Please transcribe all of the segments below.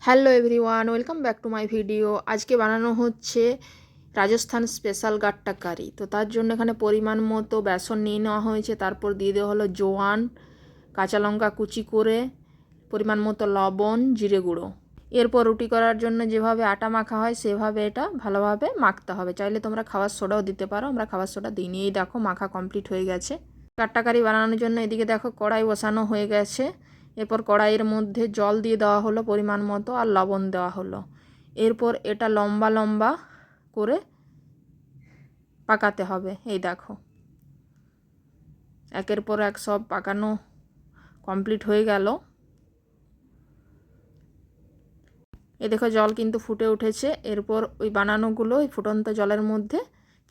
Hello everyone, welcome back to my video. আজকে বানানো হচ্ছে রাজস্থান স্পেশাল গাট্টা কারি। তো তার জন্য এখানে পরিমাণ মতো বেসন নিয়ে নেওয়া হয়েছে, তারপর দিয়ে দেওয়া হলো জোয়ান, কাঁচা লঙ্কা কুচি করে, পরিমাণ মতো লবণ, জিরে গুঁড়ো। এরপর রুটি করার জন্য যেভাবে আটা মাখা হয় সেভাবে এটা ভালোভাবে মাখতে হবে। চাইলে তোমরা খাবার সোডাও দিতে পারো, আমরা খাবার সোডা দিই নি। এই দেখো মাখা কমপ্লিট হয়ে গেছে। গাট্টা কারি বানানোর জন্য এদিকে দেখো কড়াই বসানো হয়ে গেছে। এরপর কড়াইয়ের মধ্যে জল দিয়ে দেওয়া হলো পরিমাণ মতো, আর লবণ দেওয়া হলো। এরপর এটা লম্বা লম্বা করে পাকাতে হবে। এই দেখো একের পর এক সব পাকানো কমপ্লিট হয়ে গেল। এই দেখো জল কিন্তু ফুটে উঠেছে। এরপর ওই বানানোগুলো ওই ফুটন্ত জলের মধ্যে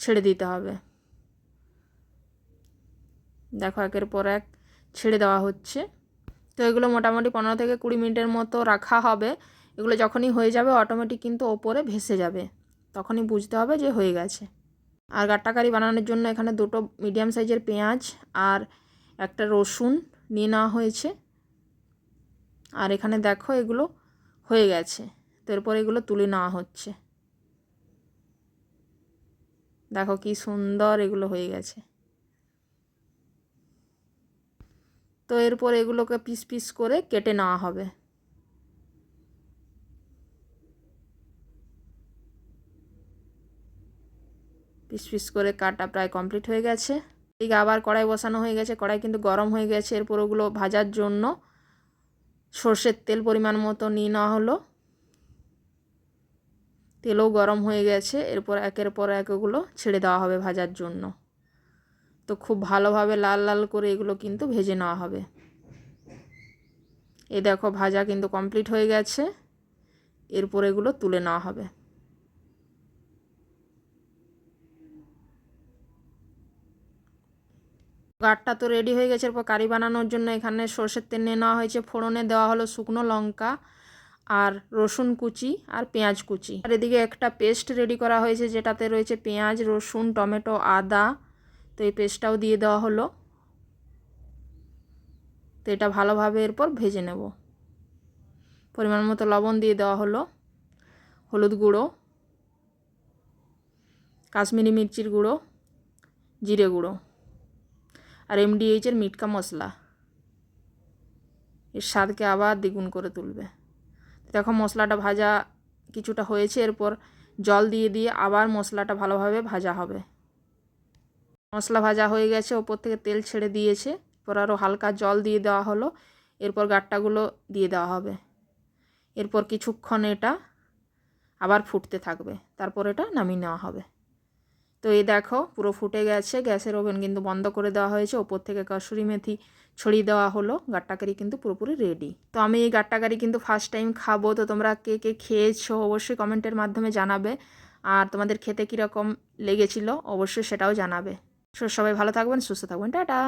ছেড়ে দিতে হবে। দেখো একের পর এক ছেড়ে দেওয়া হচ্ছে। তো এগুলো মোটামুটি 15 থেকে 20 মিনিটের মতো রাখা হবে। এগুলো যখনই হয়ে যাবে অটোমেটিক কিন্তু ওপরে ভেসে যাবে, তখনই বুঝতে হবে যে হয়ে গেছে। আর গাট্টা কারি বানানোর জন্য এখানে দুটো মিডিয়াম সাইজের পেঁয়াজ আর একটা রসুন নিয়ে নেওয়া হয়েছে। আর এখানে দেখো এগুলো হয়ে গেছে। তো এরপর এগুলো তুলে নেওয়া হচ্ছে। দেখো কি সুন্দর এগুলো হয়ে গেছে। তো এরপর এগুলোকে পিস পিস করে কেটে নেওয়া হবে। পিস পিস করে কাটা প্রায় কমপ্লিট হয়ে গেছে। এদিকে আবার কড়াই বসানো হয়ে গেছে। কড়াই কিন্তু গরম হয়ে গেছে। এরপর ওগুলো ভাজার জন্য সর্ষের তেল পরিমাণ মতো নিয়ে নেওয়া হলো। তেলও গরম হয়ে গেছে। এরপর একের পর এক ওগুলো ছেড়ে দেওয়া হবে ভাজার জন্য। তো খুব ভালোভাবে লাল লাল করে এগুলো কিন্তু ভেজে নেওয়া হবে। এই দেখো ভাজা কিন্তু কমপ্লিট হয়ে গেছে। এরপর এগুলো তুলে নেওয়া হবে। গাট্টা তো রেডি হয়ে গেছে। এরপর কারি বানানোর জন্য এখানে সর্ষের তেল নিয়ে নেওয়া হয়েছে। ফোড়নে দেওয়া হলো শুকনো লঙ্কা আর রসুন কুচি আর পেঁয়াজ কুচি। আর এদিকে একটা পেস্ট রেডি করা হয়েছে, যেটাতে রয়েছে পেঁয়াজ, রসুন, টমেটো, আদা। তো এই পেস্টটাও দিয়ে দেওয়া হলো। তো এটা ভালোভাবে এরপর ভেজে নেব। পরিমাণ মতো লবণ দিয়ে দেওয়া হলো, হলুদ গুঁড়ো, কাশ্মীরি মির্চির গুঁড়ো, জিরে গুঁড়ো আর MDH-এর মিটকা মশলা। এর স্বাদকে আবার দ্বিগুণ করে তুলবে। দেখো মশলাটা ভাজা কিছুটা হয়েছে। এরপর জল দিয়ে দিয়ে আবার মশলাটা ভালোভাবে ভাজা হবে। মশলা ভাজা হয়ে গেছে, ওপর থেকে তেল ছেড়ে দিয়েছে। এরপর আরও হালকা জল দিয়ে দেওয়া হলো। এরপর গাট্টাগুলো দিয়ে দেওয়া হবে। এরপর কিছুক্ষণ এটা আবার ফুটতে থাকবে, তারপর এটা নামিয়ে নেওয়া হবে। তো এই দেখো পুরো ফুটে গেছে। গ্যাসের ওভেন কিন্তু বন্ধ করে দেওয়া হয়েছে। ওপর থেকে কসুরি মেথি ছড়িয়ে দেওয়া হলো। গাট্টা কারি কিন্তু পুরোপুরি রেডি। তো আমি এই গাট্টা কারি কিন্তু ফার্স্ট টাইম খাবো। তো তোমরা কে কে খেয়েছো অবশ্যই কমেন্টের মাধ্যমে জানাবে। আর তোমাদের খেতে কীরকম লেগেছিলো অবশ্যই সেটাও জানাবে। সবাই ভালো থাকবেন, সুস্থ থাকবেন, টাটা।